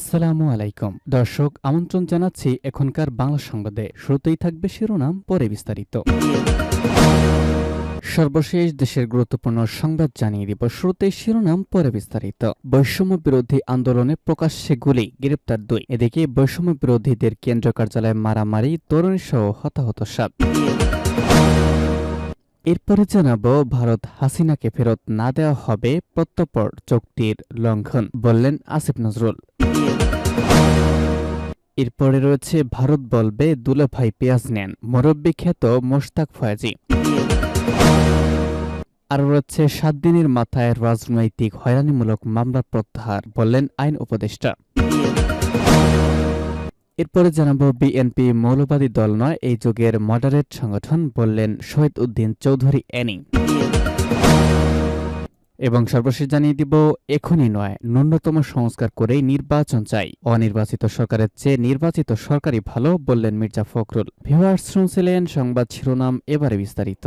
আসসালামু আলাইকুম দর্শক, আমন্ত্রণ জানাচ্ছি এখনকার বাংলা সংবাদে। শুরুতেই থাকবে শিরোনাম, পরে বিস্তারিত। সর্বশেষ দেশের গুরুত্বপূর্ণ সংবাদ জানিয়ে দিব। শুরুতেই শিরোনাম, পরে বিস্তারিত। বৈষম্য বিরোধী আন্দোলনে প্রকাশ্যে গুলি, গ্রেপ্তার 2। এদিকে বৈষম্য বিরোধীদের কেন্দ্রীয় কার্যালয়ে মারামারি, তরুণী সহ হতাহত 7। এরপরে জানাবো, ভারত হাসিনাকে ফেরত না দেওয়া হবে প্রত্যর্পণ চুক্তির লঙ্ঘন, বললেন আসিফ নজরুল। এরপরে রয়েছে, ভারত বলবে দুলাভাই পেঁয়াজ নেন, মুরব্বি খ্যাত মোশতাক ফয়েজি। আর রয়েছে, 7 দিনের মাথায় রাজনৈতিক হয়রানিমূলক মামলা প্রত্যাহার, বললেন আইন উপদেষ্টা। এরপরে জানাবো, বিএনপি মৌলবাদী দল নয়, এই যুগের মডারেট সংগঠন, বললেন শহীদ উদ্দিন চৌধুরী এনি। এবং সর্বশেষ জানিয়ে দিব, এখনই নয়, ন্যূনতম সংস্কার করেই নির্বাচন চাই, অনির্বাচিত সরকারের চেয়ে নির্বাচিত সরকারই ভালো, বললেন মির্জা ফখরুল। ভিউয়ার্স, শুনছিলেন সংবাদ শিরোনাম, এবারে বিস্তারিত।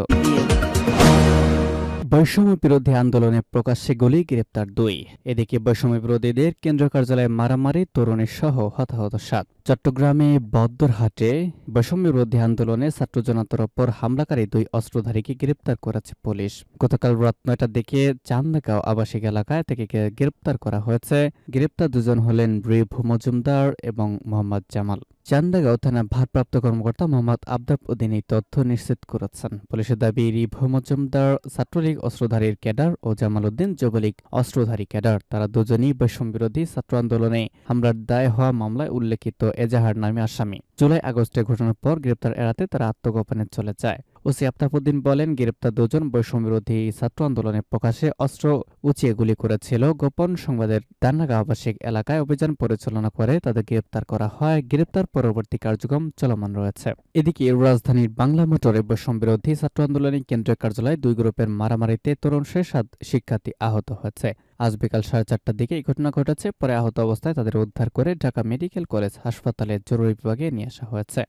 বৈষম্য বিরোধী আন্দোলনে প্রকাশ্যে গুলি, গ্রেপ্তার 2। এদিকে বৈষম্য বিরোধীদের কেন্দ্রীয় কার্যালয়ে মারামারি, তরুণী সহ হতাহত 7। চট্টগ্রামে বদ্রহাটে বৈষম্য বিরোধী আন্দোলনে ছাত্র জনতার ওপর হামলাকারী 2 অস্ত্রধারীকে গ্রেপ্তার করেছে পুলিশ। গতকাল রাত 9টার দিকে চান্দগাঁও আবাসিক এলাকায় থেকে গ্রেপ্তার করা হয়েছে। গ্রেপ্তার 2 জন হলেন রিভু মজুমদার এবং মোহাম্মদ জামাল। চান্দগাঁও থানার ভারপ্রাপ্ত কর্মকর্তা মোহাম্মদ আবদাব উদ্দিন এই তথ্য নিশ্চিত করেছেন। পুলিশের দাবি, রিভু মজুমদার ছাত্রলীগ অস্ত্রধারীর ক্যাডার ও জামাল উদ্দিন যুবলীগ অস্ত্রধারী ক্যাডার। তারা দুজনই বৈষম্য বিরোধী ছাত্র আন্দোলনে হামলার দায় হওয়া মামলায় উল্লেখিত এজাহার নামে আসামি। জুলাই আগস্টে ঘটনার পর গ্রেপ্তার এড়াতে তারা আত্মগোপনে চলে যায়। ওসি আফতাবউদ্দিন বলেন, গ্রেপ্তার 2 জন বৈষম্য বিরোধী ছাত্র আন্দোলনে প্রকাশ্যে অস্ত্র উঁচিয়ে গুলি করেছিল। গোপন সংবাদের চান্দগাঁও আবাসিক এলাকায় অভিযান পরিচালনা করে তাদের গ্রেপ্তার করা হয়। গ্রেপ্তার পরবর্তী কার্যক্রম চলমান রয়েছে। এদিকে রাজধানীর বাংলা মোটরে বৈষম্য বিরোধী ছাত্র আন্দোলনের কেন্দ্রীয় কার্যালয়ে 2 গ্রুপের মারামারিতে তরুণ 7 শিক্ষার্থী আহত হয়েছে। আজ বিকাল 4:30টার দিকে এই ঘটনা ঘটেছে। পরে আহত অবস্থায় তাদের উদ্ধার করে ঢাকা মেডিকেল কলেজ হাসপাতালে জরুরি বিভাগে নিয়ে আসা হয়েছে।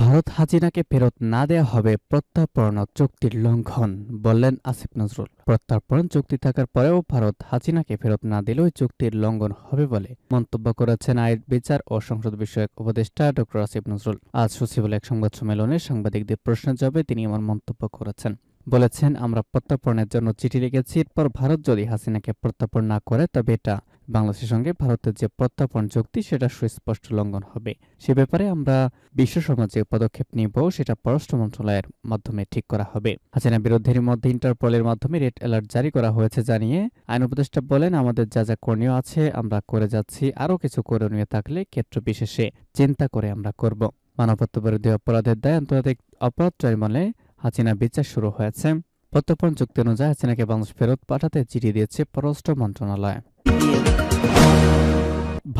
ভারত হাসিনাকে ফেরত না দেওয়া হবে প্রত্যর্পণ চুক্তির লঙ্ঘন, বললেন আসিফ নজরুল। প্রত্যর্পণ চুক্তি থাকার পরেও ভারত হাসিনাকে ফেরত না দিলেও চুক্তির লঙ্ঘন হবে বলে মন্তব্য করেছেন আইন, বিচার ও সংসদ বিষয়ক উপদেষ্টা ড আসিফ নজরুল। আজ সচিবালয়ে এক সংবাদ সম্মেলনে সাংবাদিকদের প্রশ্নের জবাবে তিনি এমন মন্তব্য করেছেন। বলেছেন, আমরা প্রত্যর্পণের জন্য চিঠি লিখেছি। এরপর ভারত যদি হাসিনাকে প্রত্যর্পণ না করে তবে এটা বাংলাদেশের সঙ্গে ভারতের যে প্রত্যর্পণ চুক্তি সেটা সুস্পষ্ট লঙ্ঘন হবে। সে ব্যাপারে আমরা বিশ্ব সমাজে পদক্ষেপ নিব, সেটা পররাষ্ট্র মন্ত্রণালয়ের মাধ্যমে ঠিক করা হবে। হাসিনা বিরোধীদের মধ্যে ইন্টারপোলের মাধ্যমে রেড অ্যালার্ট জারি করা হয়েছে জানিয়ে আইন উপদেষ্টা বলেন, আমাদের যা যা করণীয় আছে আমরা করে যাচ্ছি। আরও কিছু করণীয় থাকলে ক্ষেত্র বিশেষে চিন্তা করে আমরা করব। মানবতা বিরোধী অপরাধের দায় আন্তর্জাতিক অপরাধ ট্রাইব্যুনালে হাসিনা বিচার শুরু হয়েছে। প্রত্যর্পণ চুক্তি অনুযায়ী হাসিনাকে বাংলাদেশ ফেরত পাঠাতে চিঠি দিয়েছে পররাষ্ট্র মন্ত্রণালয়।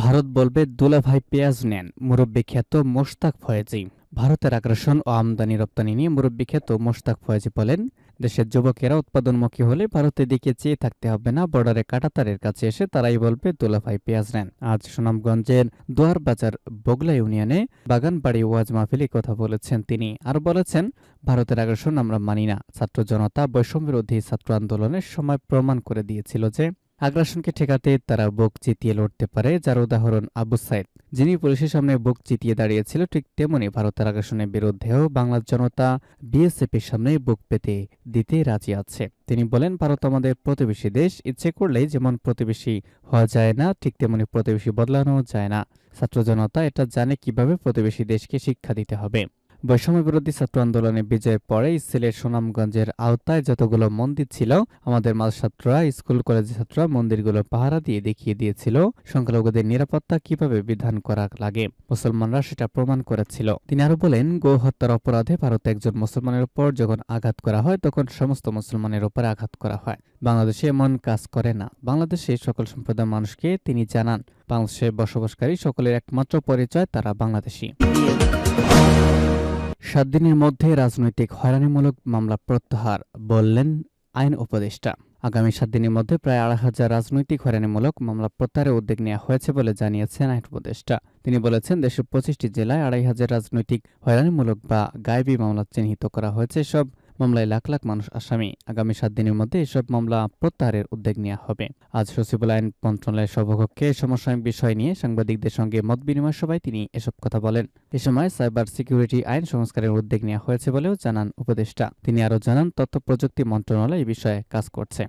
ভারত বলবে দুলাভাই পেঁয়াজ নেন, মুরব্বি খ্যাত মোশতাক ফয়েজি। ভারতের আগ্রাসন ও আমদানি রপ্তানি নিয়ে মুরব্বি খ্যাত মোশতাক ফয়েজি বলেন, দেশের যুবকেরা উৎপাদনমুখী হলে ভারতের দিকে চেয়ে থাকতে হবে না, বর্ডারে কাঁটাতারের কাছে এসে তারাই বলবে দুলাভাই পেঁয়াজ নেন। আজ সুনামগঞ্জের দোয়ারবাজার বগলা ইউনিয়নে বাগানবাড়ি ওয়াজ মাহফিলে কথা বলেছেন তিনি। আর বলেছেন, ভারতের আগ্রাসন আমরা মানি না। ছাত্র জনতা বৈষম্য বিরোধী ছাত্র আন্দোলনের সময় প্রমাণ করে দিয়েছিল যে আগ্রাসনকে ঠেকাতে তারা বুক চিতিয়ে লড়তে পারে, যার উদাহরণ আবু সাইদ, যিনি পুলিশের সামনে বুক চিতিয়ে দাঁড়িয়েছিল। ঠিক তেমনি ভারতের আগ্রাসনের বিরুদ্ধেও বাংলার জনতা বিএসএফের সামনে বুক পেতে দিতে রাজি আছে। তিনি বলেন, ভারত আমাদের প্রতিবেশী দেশ। ইচ্ছে করলেই যেমন প্রতিবেশী হওয়া যায় না, ঠিক তেমনি প্রতিবেশী বদলানো যায় না। ছাত্র জনতা এটা জানে কিভাবে প্রতিবেশী দেশকে শিক্ষা দিতে হবে। বৈষম্য বিরোধী ছাত্র আন্দোলনে বিজয়ের পরে সিলেট সুনামগঞ্জের আওতায় যতগুলো মন্দির ছিল, আমাদের ছাত্ররা, স্কুল কলেজের ছাত্ররা মন্দিরগুলো পাহারা দিয়ে দেখিয়ে দিয়েছিল সংখ্যালঘুদের নিরাপত্তা কিভাবে বিধান করা লাগে। মুসলমানরা সেটা প্রমাণ করেছিল। তিনি আরো বলেন, গো হত্যার অপরাধে ভারতে একজন মুসলমানের উপর যখন আঘাত করা হয় তখন সমস্ত মুসলমানের উপর আঘাত করা হয়। বাংলাদেশে এমন কাজ করে না। বাংলাদেশে সকল সম্প্রদায়ের মানুষকে তিনি জানান, বাংলাদেশে বসবাসকারী সকলের একমাত্র পরিচয় তারা বাংলাদেশী। 7 দিনের মধ্যে রাজনৈতিক হয়রানিমূলক মামলা প্রত্যাহার, বললেন আইন উপদেষ্টা। আগামী 7 দিনের মধ্যে প্রায় 2,500 রাজনৈতিক হয়রানিমূলক মামলা প্রত্যাহারের উদ্যোগ নেওয়া হয়েছে বলে জানিয়েছেন আইন উপদেষ্টা। তিনি বলেছেন, দেশের 25টি জেলায় 2,500 রাজনৈতিক হয়রানিমূলক বা গায়েবী মামলা চিহ্নিত করা হয়েছে। সব মামলায় লাখ লাখ মানুষ আসামি। আগামী 7 দিনের মধ্যে এসব মামলা প্রত্যাহারের উদ্যোগ নেওয়া হবে। আজ সচিবালয় আইন মন্ত্রণালয়ের সভাকক্ষে সমসাময়িক বিষয় নিয়ে সাংবাদিকদের সঙ্গে মত বিনিময় সভায় তিনি এসব কথা বলেন। এ সময় সাইবার সিকিউরিটি আইন সংস্কারের উদ্যোগ নেওয়া হয়েছে বলেও জানান উপদেষ্টা। তিনি আরও জানান, তথ্য প্রযুক্তি মন্ত্রণালয় এই বিষয়ে কাজ করছে।